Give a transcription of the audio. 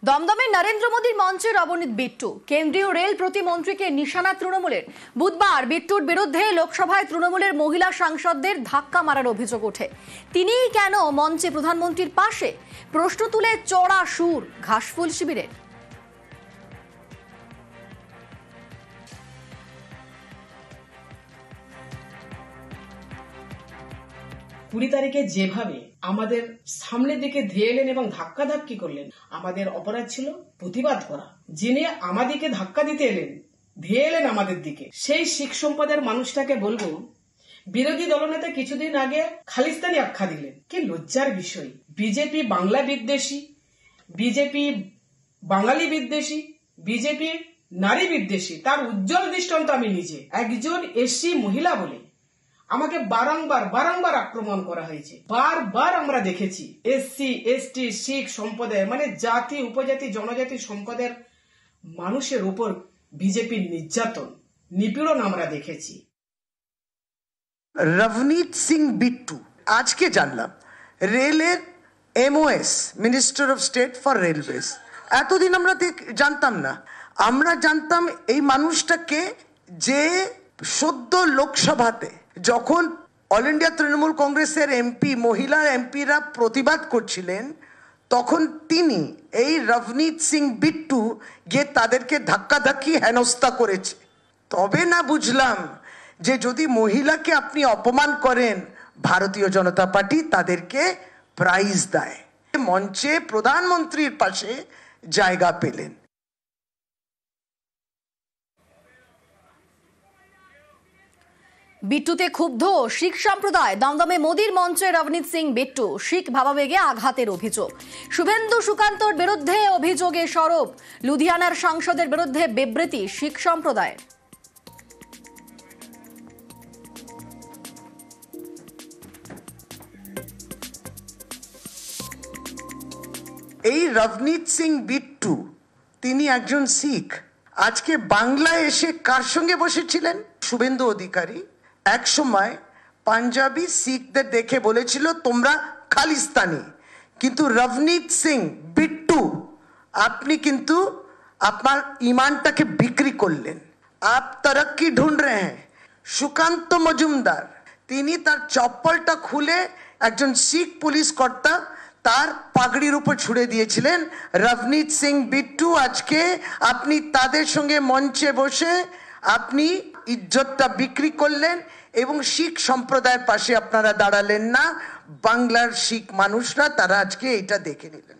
দমদমে নরেন্দ্র মোদীর মঞ্চে রবনীত বিট্টু, কেন্দ্রীয় রেল প্রতিমন্ত্রীকে নিশানা তৃণমূলের। বুধবার বিট্টুর বিরুদ্ধে লোকসভায় তৃণমূলের মহিলা সাংসদদের ধাক্কা মারার অভিযোগ ওঠে। তিনিই কেন মঞ্চে প্রধানমন্ত্রীর পাশে, প্রশ্ন তুলে চড়া সুর ঘাসফুল শিবিরের। 20 তারিখে যেভাবে আমাদের সামনের দিকে ধেয়ে এলেন এবং ধাক্কাধাক্কি করলেন, আমাদের অপরাধ ছিল প্রতিবাদ করা। যিনি আমাদেরকে ধাক্কা দিতে এলেন, ধেয়ে এলেন আমাদের দিকে, সেই শিখ সম্প্রদায়ের মানুষটাকে বলবো, বিরোধী দলনেতা কিছুদিন আগে খালিস্তানি আখ্যা দিলেন। কি লজ্জার বিষয়! বিজেপি বাংলা বিদ্বেষী, বিজেপি বাঙালি বিদ্বেষী, বিজেপি নারী বিদ্বেষী। তার উজ্জ্বল দৃষ্টান্ত আমি নিজে। একজন এসসি মহিলা বলে আমাকে বারংবার আক্রমণ করা হয়েছে। বারবার আমরা দেখেছি এসসি এসটি শিখ সম্প্রদায়, মানে জাতি উপজাতি জনজাতি সম্প্রদায়ের মানুষের উপর বিজেপির নির্যাতন নিপীড়ন আমরা দেখেছি। রবনীত সিং বিট্টু আজকে জানলাম রেলের MOS, minister of state for railways. এতদিন আমরা জানতাম না। আমরা জানতাম এই মানুষটাকে, যে সদ্য লোকসভাতে যখন অল ইন্ডিয়া তৃণমূল কংগ্রেসের এমপি, মহিলা এমপিরা প্রতিবাদ করছিলেন, তখন তিনি এই রবনীত সিং বিট্টু গিয়ে তাদেরকে ধাক্কাধাক্কি হেনস্থা করেছে। তবে না বুঝলাম যে যদি মহিলাকে আপনি অপমান করেন, ভারতীয় জনতা পার্টি তাদেরকে প্রাইজ দেয়। মঞ্চে প্রধানমন্ত্রীর পাশে জায়গা পেলেন। বিট্টুতে ক্ষুব্ধ শিখ সম্প্রদায়। দমদমে মোদীর মঞ্চে রবনীত সিং বিট্টু, শিখ ভাবাবেগে আঘাতের অভিযোগ। শুভেন্দু সুকান্তর বিরুদ্ধে অভিযোগে সরব। লুধিয়ানার সাংসদের বিরুদ্ধে বিবৃতি শিখ সম্প্রদায়ের। এই রবনীত সিং বিট্টু, তিনি একজন শিখ। আজকে বাংলায় এসে কার সঙ্গে বসেছিলেন? শুভেন্দু অধিকারী এক সময় পাঞ্জাবি শিখদের দেখে বলেছিল তোমরা খালিস্তানি, কিন্তু রবনীত সিং বিট্টু আপনি কিন্তু আপনার ইমানটাকে বিক্রি করলেন। আপ তরক্কি ঢুঁড় রে হ্যাঁ। সুকান্ত মজুমদার, তিনি তার চপ্পলটা খুলে একজন শিখ পুলিশ কর্তা তার পাগড়ির উপর ছুড়ে দিয়েছিলেন। রবনীত সিং বিট্টু, আজকে আপনি তাদের সঙ্গে মঞ্চে বসে আপনি ইজ্জতটা বিক্রি করলেন এবং শিখ সম্প্রদায়ের পাশে আপনারা দাঁড়ালেন না। বাংলার শিখ মানুষরা তারা আজকে এটা দেখে নিলেন।